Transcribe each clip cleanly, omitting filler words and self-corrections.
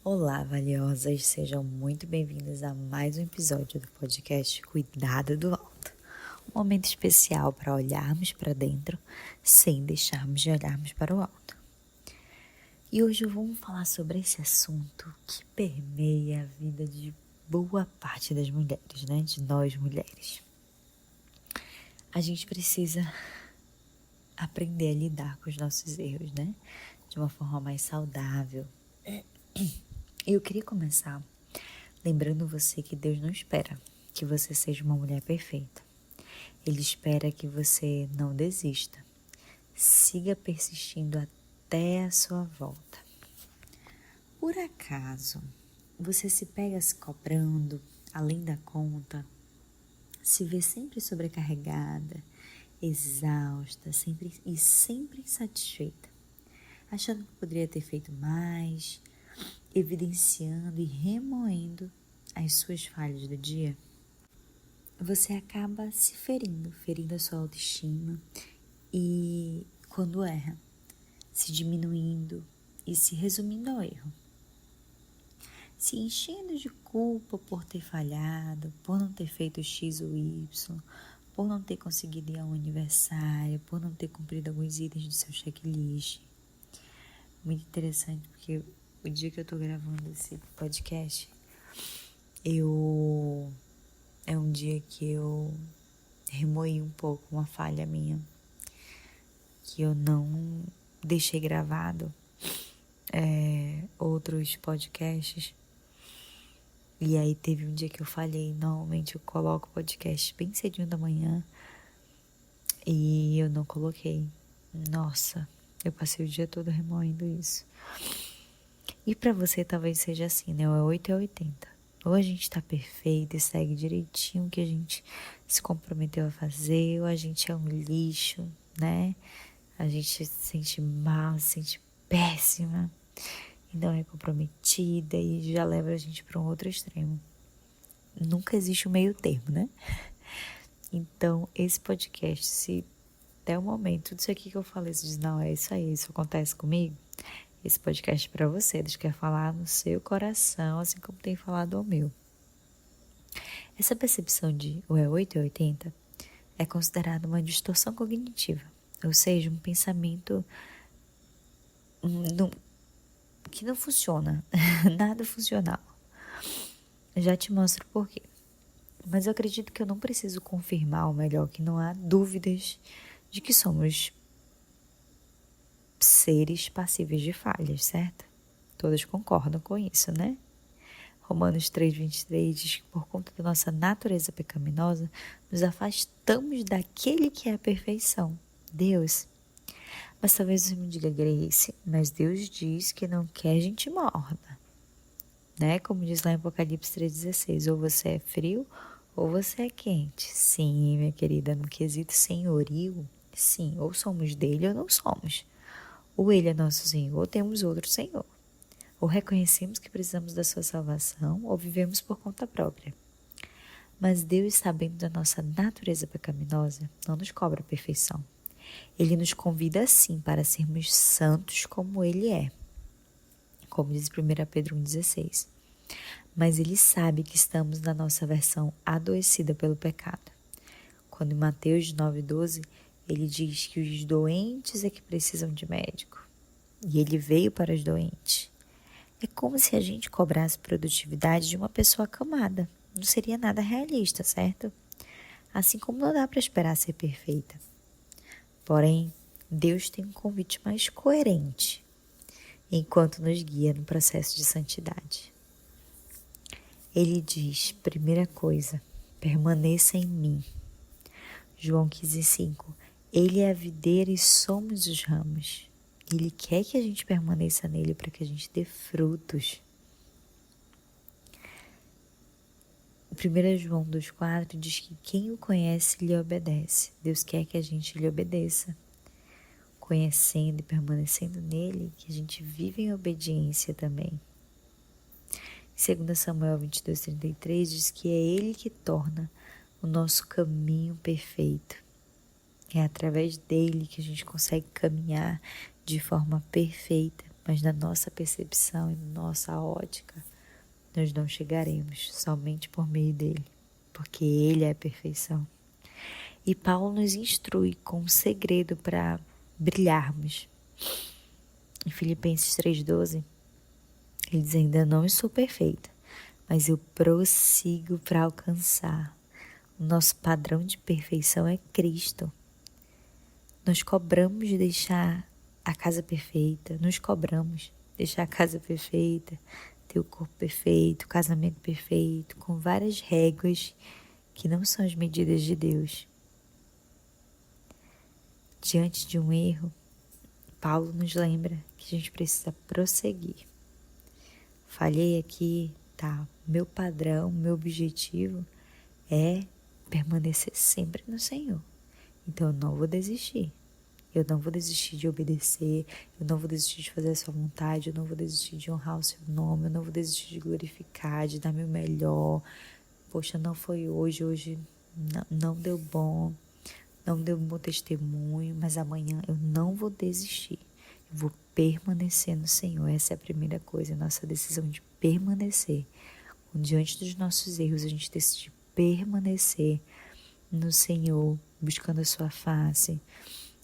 Olá, valiosas, sejam muito bem-vindas a mais um episódio do podcast Cuidado do Alto. Um momento especial para olharmos para dentro sem deixarmos de olharmos para o alto. E hoje vamos falar sobre esse assunto que permeia a vida de boa parte das mulheres, né? De nós mulheres. A gente precisa aprender a lidar com os nossos erros, né? De uma forma mais saudável. Eu queria começar lembrando você que Deus não espera que você seja uma mulher perfeita. Ele espera que você não desista. Siga persistindo até a sua volta. Por acaso, você se pega se cobrando além da conta? Se vê sempre sobrecarregada, exausta, sempre insatisfeita, achando que poderia ter feito mais, evidenciando e remoendo as suas falhas do dia? Você acaba se ferindo a sua autoestima e, quando erra, se diminuindo e se resumindo ao erro. Se enchendo de culpa por ter falhado, por não ter feito X ou Y, por não ter conseguido ir ao aniversário, por não ter cumprido alguns itens do seu checklist. Muito interessante, porque o dia que eu tô gravando esse podcast, é um dia que eu remoí um pouco uma falha minha, que eu não deixei gravado outros podcasts. E aí teve um dia que eu falhei. Normalmente eu coloco o podcast bem cedinho da manhã e eu não coloquei. Nossa, eu passei o dia todo remoendo isso. E pra você talvez seja assim, né? Ou é 8 ou é 80. Ou a gente tá perfeito e segue direitinho o que a gente se comprometeu a fazer, ou a gente é um lixo, né? A gente se sente mal, se sente péssima e não é comprometida e já leva a gente para um outro extremo. Nunca existe um meio termo, né? Então, esse podcast, se der um momento, tudo isso aqui que eu falei, você diz, não, é isso aí, isso acontece comigo, esse podcast é para você, Deus quer falar no seu coração, assim como tem falado ao meu. Essa percepção de ou é 8 ou 80 é considerada uma distorção cognitiva, ou seja, um pensamento que não funciona, nada funcional. Já te mostro por quê. Mas eu acredito que eu não preciso confirmar, ou melhor, que não há dúvidas de que somos seres passíveis de falhas, certo? Todas concordam com isso, né? Romanos 3:23 diz que por conta da nossa natureza pecaminosa, nos afastamos daquele que é a perfeição, Deus. Mas talvez você me diga, Grace, mas Deus diz que não quer gente morna, né? Como diz lá em Apocalipse 3:16, ou você é frio ou você é quente. Sim, minha querida, no quesito senhorio, sim, ou somos dele ou não somos. Ou ele é nosso Senhor, ou temos outro Senhor. Ou reconhecemos que precisamos da sua salvação, ou vivemos por conta própria. Mas Deus, sabendo da nossa natureza pecaminosa, não nos cobra a perfeição. Ele nos convida sim para sermos santos como Ele é. Como diz 1 Pedro 1,16. Mas Ele sabe que estamos na nossa versão adoecida pelo pecado. Quando em Mateus 9:12, Ele diz que os doentes é que precisam de médico. E Ele veio para os doentes. É como se a gente cobrasse produtividade de uma pessoa acamada. Não seria nada realista, certo? Assim como não dá para esperar ser perfeita. Porém, Deus tem um convite mais coerente, enquanto nos guia no processo de santidade. Ele diz, primeira coisa, permaneça em mim. João 15:5, Ele é a videira e somos os ramos. Ele quer que a gente permaneça nele para que a gente dê frutos. 1 João 2,4 diz que quem o conhece lhe obedece. Deus quer que a gente lhe obedeça. Conhecendo e permanecendo nele, que a gente vive em obediência também. 2 Samuel 22:33 diz que é ele que torna o nosso caminho perfeito. É através dele que a gente consegue caminhar de forma perfeita. mas na nossa percepção e na nossa ótica, nós não chegaremos somente por meio dele, porque ele é a perfeição. E Paulo nos instrui com um segredo para brilharmos. Em Filipenses 3,12, ele diz: ainda não sou perfeita, mas eu prossigo para alcançar. O nosso padrão de perfeição é Cristo. Nós cobramos de deixar a casa perfeita, nos cobramos deixar a casa perfeita, ter o corpo perfeito, o casamento perfeito, com várias réguas que não são as medidas de Deus. Diante de um erro, Paulo nos lembra que a gente precisa prosseguir. Falhei aqui, tá? Meu padrão, meu objetivo é permanecer sempre no Senhor. Então eu não vou desistir. Eu não vou desistir de obedecer, eu não vou desistir de fazer a sua vontade, eu não vou desistir de honrar o seu nome, eu não vou desistir de glorificar, de dar meu melhor. Poxa, não foi hoje não deu bom, não deu um bom testemunho, mas amanhã eu não vou desistir. Eu vou permanecer no Senhor. Essa é a primeira coisa, a nossa decisão de permanecer. Diante dos nossos erros, a gente decide permanecer no Senhor, buscando a sua face,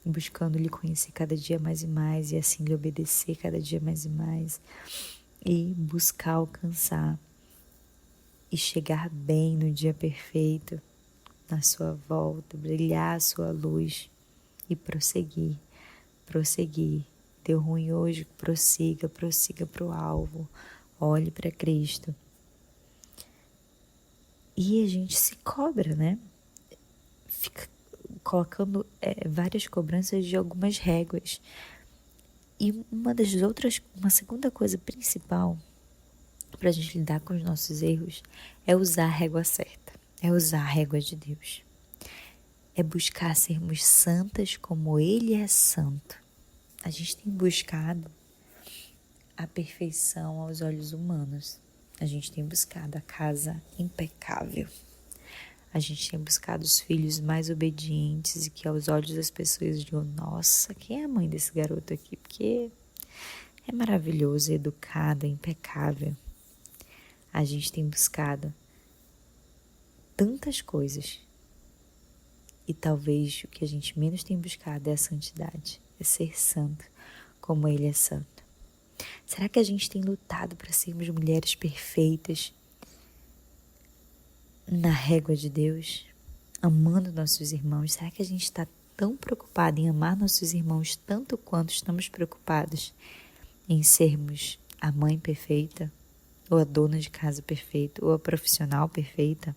buscando lhe conhecer cada dia mais e mais, e assim lhe obedecer cada dia mais e mais, e buscar alcançar e chegar bem no dia perfeito, na sua volta, brilhar a sua luz e prosseguir. Deu ruim hoje, prossiga para o alvo, olhe para Cristo. E a gente se cobra, né? Fica colocando várias cobranças de algumas réguas. E uma segunda coisa principal para a gente lidar com os nossos erros é usar a régua certa, é usar a régua de Deus. É buscar sermos santas como Ele é santo. A gente tem buscado a perfeição aos olhos humanos. A gente tem buscado a casa impecável. A gente tem buscado os filhos mais obedientes e que aos olhos das pessoas digam: nossa, quem é a mãe desse garoto aqui? Porque é maravilhoso, educado, é impecável. A gente tem buscado tantas coisas e talvez o que a gente menos tem buscado é a santidade, é ser santo como Ele é santo. Será que a gente tem lutado para sermos mulheres perfeitas na régua de Deus, amando nossos irmãos? Será que a gente está tão preocupado em amar nossos irmãos tanto quanto estamos preocupados em sermos a mãe perfeita, ou a dona de casa perfeita, ou a profissional perfeita?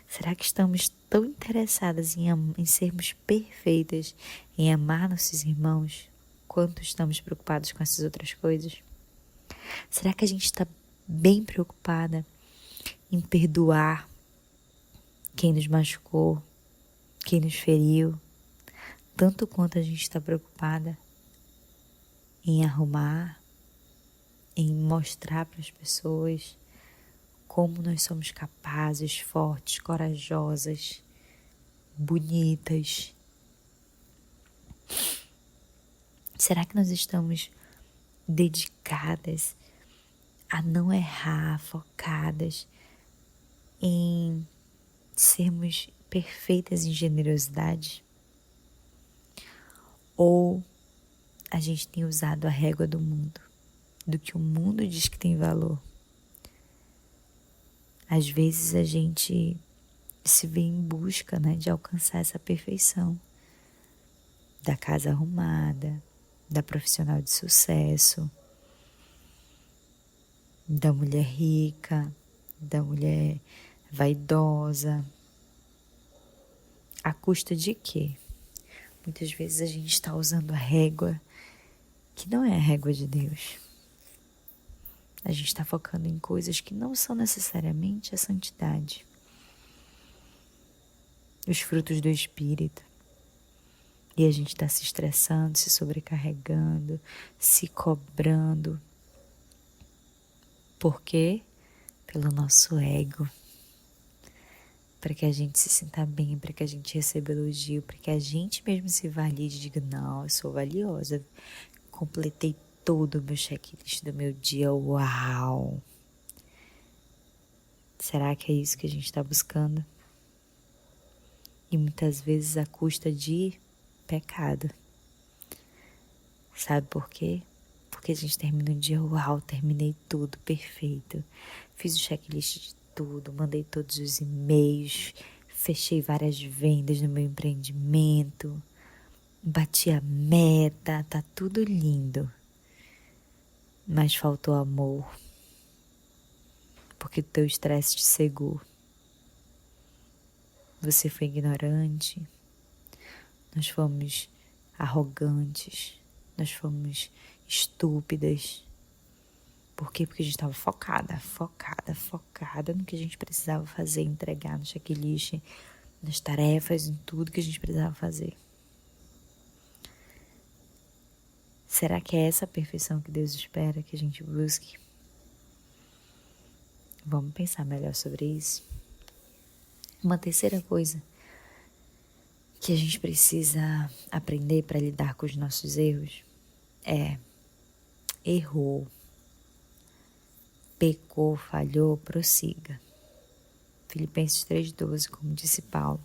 Será que estamos tão interessadas em sermos perfeitas, em amar nossos irmãos, quanto estamos preocupados com essas outras coisas? Será que a gente está bem preocupada em perdoar quem nos machucou, quem nos feriu, tanto quanto a gente está preocupada em arrumar, em mostrar para as pessoas como nós somos capazes, fortes, corajosas, bonitas? Será que nós estamos dedicadas a não errar, focadas em sermos perfeitas em generosidade? Ou a gente tem usado a régua do mundo, do que o mundo diz que tem valor? Às vezes a gente se vê em busca, né, de alcançar essa perfeição da casa arrumada, da profissional de sucesso, da mulher rica, da mulher vaidosa. À custa de quê? Muitas vezes a gente está usando a régua que não é a régua de Deus. A gente está focando em coisas que não são necessariamente a santidade. Os frutos do Espírito. E a gente está se estressando, se sobrecarregando, se cobrando. Por quê? Pelo nosso ego. Para que a gente se sinta bem, para que a gente receba elogio, para que a gente mesmo se valide e diga: não, eu sou valiosa. Completei todo o meu checklist do meu dia. Uau! Será que é isso que a gente está buscando? E muitas vezes à custa de pecado. Sabe por quê? Porque a gente termina um dia, uau, terminei tudo, perfeito. Fiz o checklist de tudo, mandei todos os e-mails, fechei várias vendas no meu empreendimento, bati a meta, tá tudo lindo. Mas faltou amor, porque o teu estresse te cegou. Você foi ignorante, nós fomos arrogantes, nós fomos estúpidas. Por quê? Porque a gente estava focada no que a gente precisava fazer, entregar no checklist, nas tarefas, em tudo que a gente precisava fazer. Será que é essa a perfeição que Deus espera que a gente busque? Vamos pensar melhor sobre isso. Uma terceira coisa que a gente precisa aprender para lidar com os nossos erros é: errou, pecou, falhou, prossiga. Filipenses 3,12, como disse Paulo.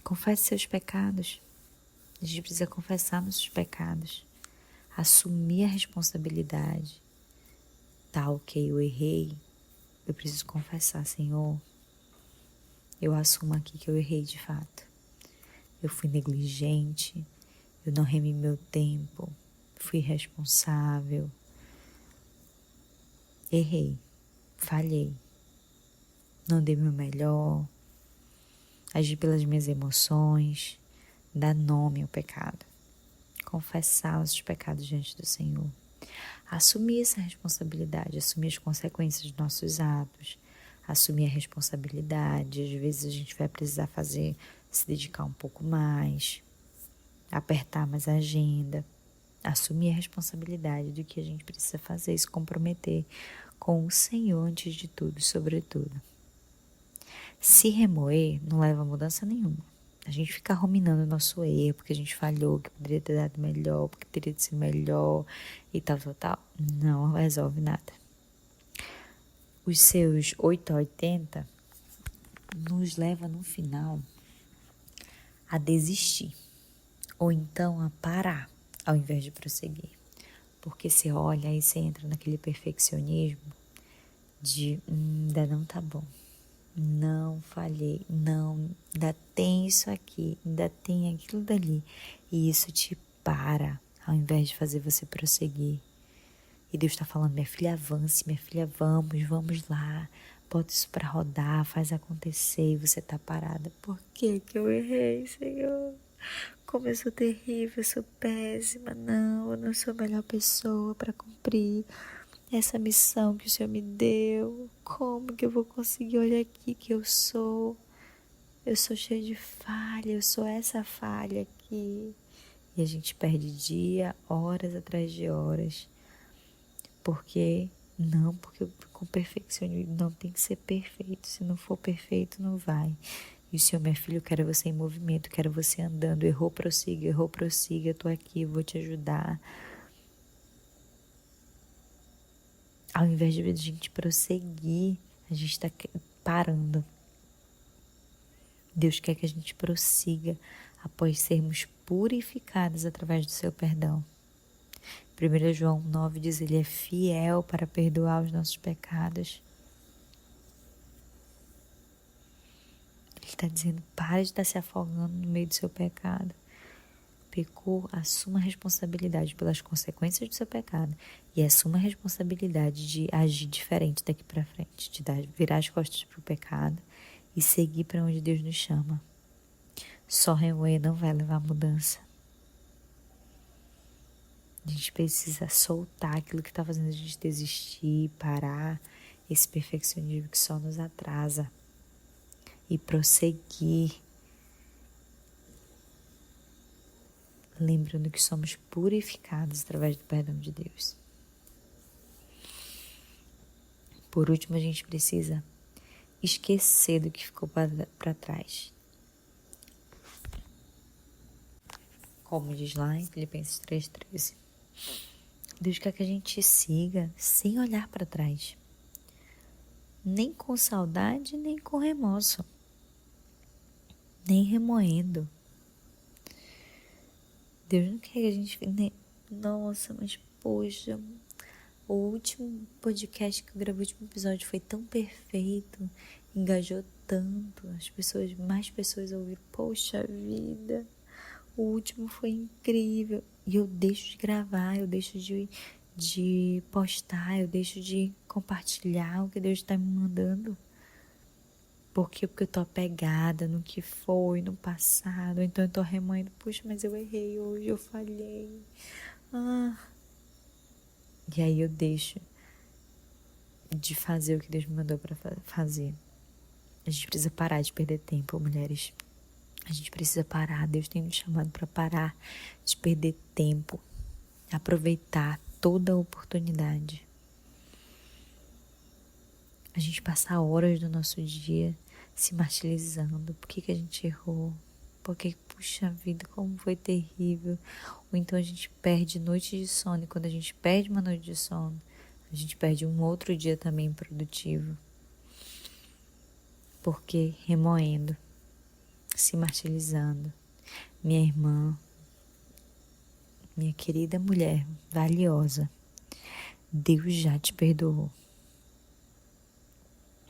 Confesse seus pecados. A gente precisa confessar nossos pecados, assumir a responsabilidade. Tá, ok, eu errei, eu preciso confessar, Senhor. Eu assumo aqui que eu errei de fato. Eu fui negligente, eu não remi meu tempo, fui irresponsável. Errei, falhei, não dei meu melhor, agi pelas minhas emoções. Dá nome ao pecado. Confessar os pecados diante do Senhor. Assumir essa responsabilidade, assumir as consequências dos nossos atos, assumir a responsabilidade. Às vezes a gente vai precisar se dedicar um pouco mais, apertar mais a agenda, assumir a responsabilidade do que a gente precisa fazer e se comprometer com o Senhor antes de tudo, sobretudo. Se remoer não leva a mudança nenhuma. A gente fica ruminando o nosso erro, porque a gente falhou, que poderia ter dado melhor, porque teria de ser melhor e tal. Não resolve nada. Os seus 8 a 80 nos leva no final a desistir, ou então a parar, ao invés de prosseguir. Porque você olha e você entra naquele perfeccionismo de ainda não tá bom. Não falhei, não, ainda tem isso aqui, ainda tem aquilo dali. E isso te para, ao invés de fazer você prosseguir. E Deus está falando: minha filha, avance, minha filha, vamos lá. Bota isso para rodar, faz acontecer. E você tá parada. Por que eu errei, Senhor? Como eu sou terrível, eu sou péssima. Não, eu não sou a melhor pessoa para cumprir essa missão que o Senhor me deu. Como que eu vou conseguir? Olha aqui que eu sou cheia de falha, eu sou essa falha aqui. E a gente perde dia, horas atrás de horas. Porque com perfeccionismo não tem que ser perfeito. Se não for perfeito, não vai. E o Senhor, minha filha, eu quero você em movimento, quero você andando. Errou, prossiga, eu tô aqui, vou te ajudar. Ao invés de a gente prosseguir, a gente está parando. Deus quer que a gente prossiga após sermos purificados através do seu perdão. 1 João 9 diz: Ele é fiel para perdoar os nossos pecados. Ele está dizendo: pare de estar se afogando no meio do seu pecado. Pecou, assuma a responsabilidade pelas consequências do seu pecado e assuma a responsabilidade de agir diferente daqui para frente, de virar as costas para o pecado e seguir para onde Deus nos chama. Só remoer não vai levar a mudança. A gente precisa soltar aquilo que está fazendo a gente desistir, parar esse perfeccionismo que só nos atrasa e prosseguir. Lembrando que somos purificados através do perdão de Deus. Por último, a gente precisa esquecer do que ficou para trás. Como diz lá em Filipenses 3,13. Deus quer que a gente siga sem olhar para trás. Nem com saudade, nem com remorso. Nem remoendo. Deus não quer que a gente... Nossa, mas poxa... O último podcast que eu gravei, o último episódio foi tão perfeito, engajou tanto, mais pessoas ouviram, poxa vida, o último foi incrível. E eu deixo de gravar, eu deixo de postar, eu deixo de compartilhar o que Deus está me mandando. Por quê? Porque eu tô apegada no que foi, no passado, então eu tô remoendo, poxa, mas eu errei hoje, eu falhei. E aí eu deixo de fazer o que Deus me mandou para fazer. A gente precisa parar de perder tempo, mulheres. A gente precisa parar. Deus tem nos chamado para parar de perder tempo. Aproveitar toda a oportunidade. A gente passa horas do nosso dia se martirizando. Por que a gente errou? Porque, puxa vida, como foi terrível. Ou então a gente perde noite de sono. E quando a gente perde uma noite de sono, a gente perde um outro dia também produtivo. Porque remoendo, se martirizando. Minha irmã, minha querida mulher valiosa, Deus já te perdoou.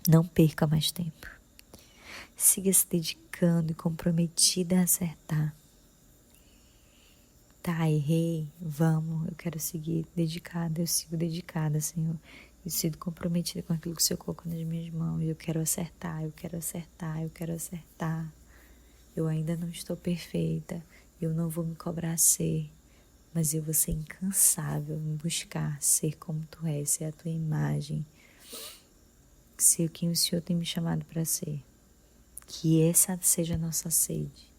Não perca mais tempo. Siga se dedicando e comprometida a acertar. Tá, errei, vamos, eu quero seguir dedicada, eu sigo dedicada, Senhor. Eu sigo comprometida com aquilo que o Senhor colocou nas minhas mãos. Eu quero acertar, eu quero acertar, eu quero acertar. Eu ainda não estou perfeita, eu não vou me cobrar ser, mas eu vou ser incansável em buscar ser como Tu és, ser a Tua imagem, ser quem o Senhor tem me chamado para ser. Que essa seja a nossa sede,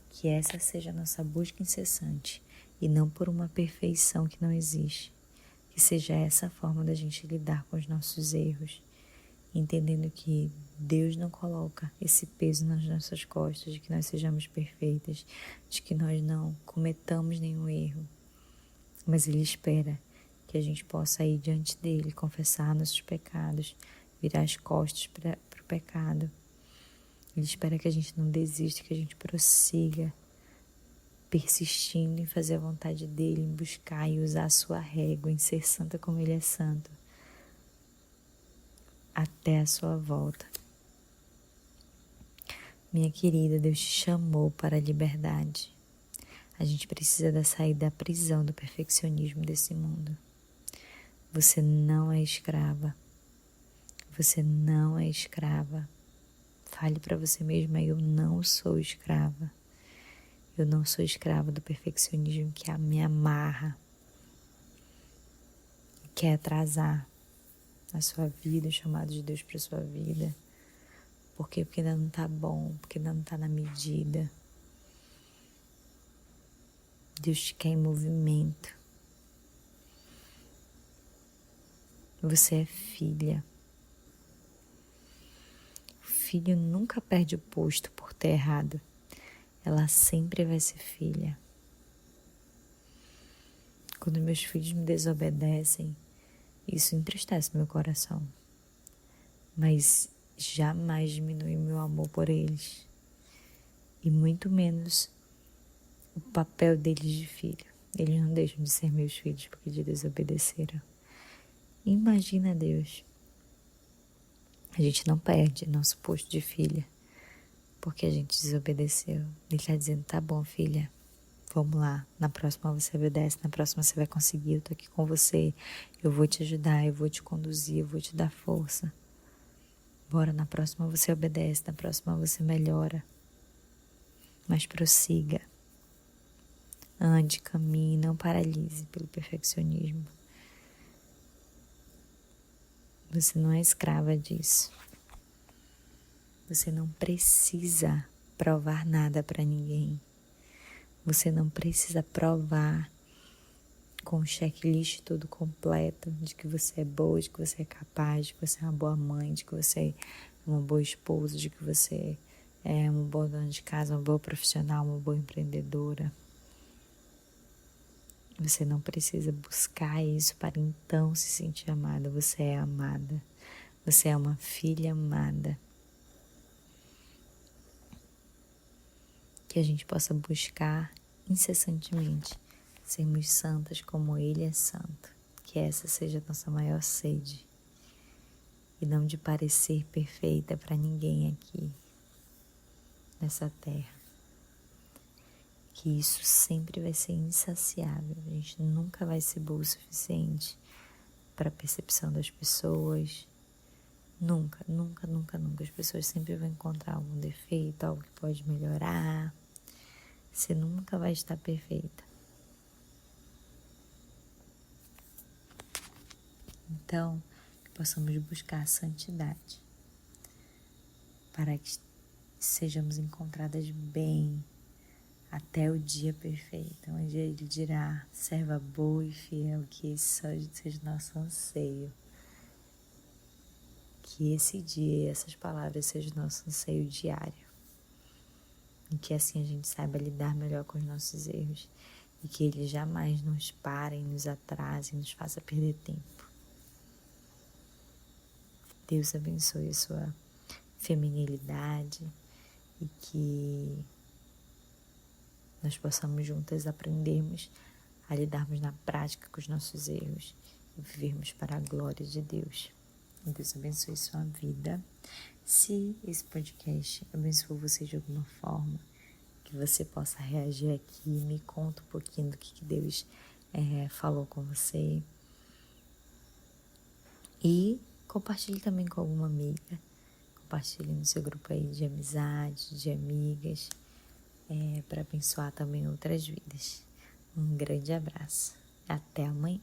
que essa seja a nossa busca incessante, e não por uma perfeição que não existe. Que seja essa a forma da gente lidar com os nossos erros, entendendo que Deus não coloca esse peso nas nossas costas, de que nós sejamos perfeitas, de que nós não cometamos nenhum erro, mas Ele espera que a gente possa ir diante dEle, confessar nossos pecados, virar as costas para o pecado. Ele espera que a gente não desista, que a gente prossiga, persistindo em fazer a vontade dEle, em buscar e usar a sua régua, em ser santa como Ele é santo, até a sua volta. Minha querida, Deus te chamou para a liberdade. A gente precisa sair da prisão do perfeccionismo desse mundo. Você não é escrava. Você não é escrava. Fale para você mesma, eu não sou escrava. Eu não sou escrava do perfeccionismo que me amarra, quer atrasar a sua vida, o chamado de Deus para a sua vida. Por quê? Porque ainda não está bom, porque ainda não está na medida. Deus te quer em movimento. Você é filha. O filho nunca perde o posto por ter errado. Ela sempre vai ser filha. Quando meus filhos me desobedecem, isso entristece meu coração. Mas jamais diminui meu amor por eles. E muito menos o papel deles de filho. Eles não deixam de ser meus filhos porque desobedeceram. Imagina Deus. A gente não perde nosso posto de filha porque a gente desobedeceu. Ele está dizendo, tá bom, filha, vamos lá. Na próxima você obedece, na próxima você vai conseguir. Eu tô aqui com você. Eu vou te ajudar, eu vou te conduzir, eu vou te dar força. Bora, na próxima você obedece, na próxima você melhora. Mas prossiga. Ande, caminhe, não paralise pelo perfeccionismo. Você não é escrava disso. Você não precisa provar nada para ninguém. Você não precisa provar com o checklist todo completo de que você é boa, de que você é capaz, de que você é uma boa mãe, de que você é uma boa esposa, de que você é uma boa dona de casa, uma boa profissional, uma boa empreendedora. Você não precisa buscar isso para então se sentir amada. Você é amada. Você é uma filha amada. Que a gente possa buscar incessantemente sermos santas como Ele é santo. Que essa seja a nossa maior sede. E não de parecer perfeita para ninguém aqui nessa terra. Que isso sempre vai ser insaciável. A gente nunca vai ser boa o suficiente para a percepção das pessoas. Nunca, nunca, nunca, nunca. As pessoas sempre vão encontrar algum defeito, algo que pode melhorar. Você nunca vai estar perfeita. Então, que possamos buscar a santidade para que sejamos encontradas bem até o dia perfeito, onde Ele dirá: serva boa e fiel, que esse seja o nosso anseio. Que esse dia e essas palavras sejam o nosso anseio diário. E que assim a gente saiba lidar melhor com os nossos erros. E que Ele jamais nos pare, nos atrase, nos faça perder tempo. Deus abençoe a sua feminilidade e que nós possamos juntas aprendermos a lidarmos na prática com os nossos erros e vivermos para a glória de Deus. Deus abençoe sua vida. Se esse podcast abençoou você de alguma forma, que você possa reagir aqui, me conta um pouquinho do que Deus falou com você. E compartilhe também com alguma amiga. Compartilhe no seu grupo aí de amizade, de amigas, para abençoar também outras vidas. Um grande abraço. Até amanhã.